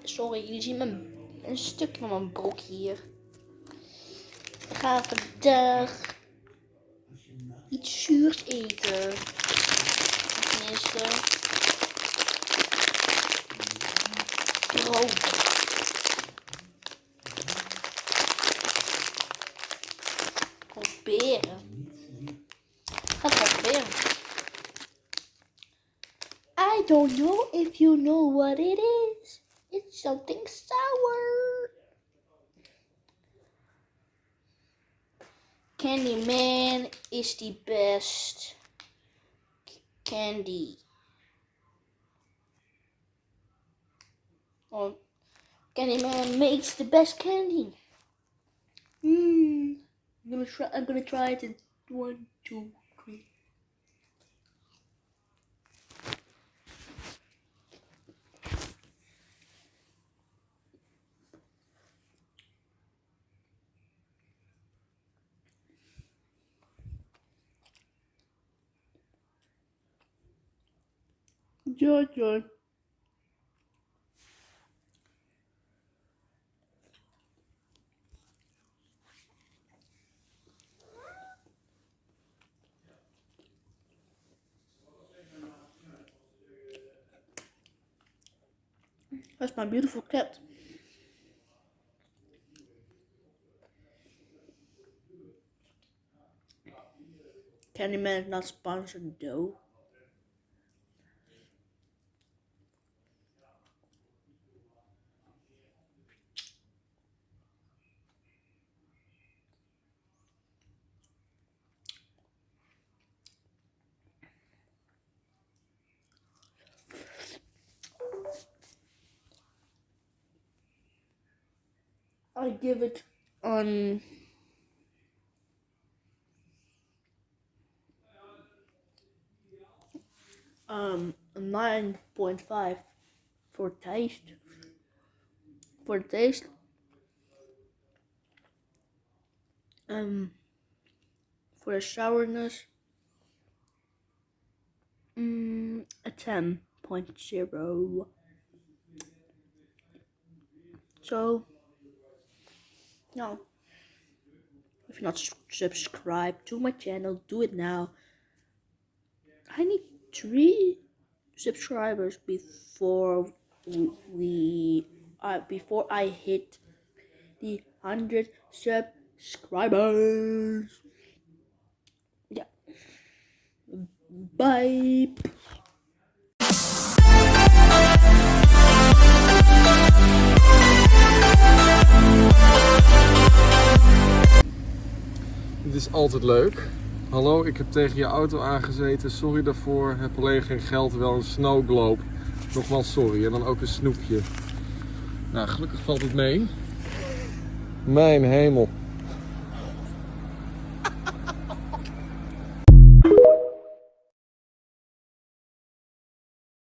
Sorry, jullie zien een stukje van mijn broek hier. Ik ga vandaag iets zuurs eten. Tenminste, brood. Proberen. Ga het proberen. I don't know if you know what it is. It's something sour. Candyman is the best candy. Oh, Candyman makes the best candy. I'm gonna try it in 1, 2, 3. John. That's my beautiful cat. Candyman is not sponsored though. I give it on a 9.5 for taste. For taste. For the sourness, a 10.0. So, now, if you're not subscribed to my channel, do it now. I need 3 subscribers before before I hit the 100 subscribers. Yeah. Bye. Het is altijd leuk. Hallo, ik heb tegen je auto aangezeten. Sorry daarvoor. Heb alleen geen geld, wel een snow globe. Nogmaals sorry. En dan ook een snoepje. Nou, gelukkig valt het mee. Mijn hemel.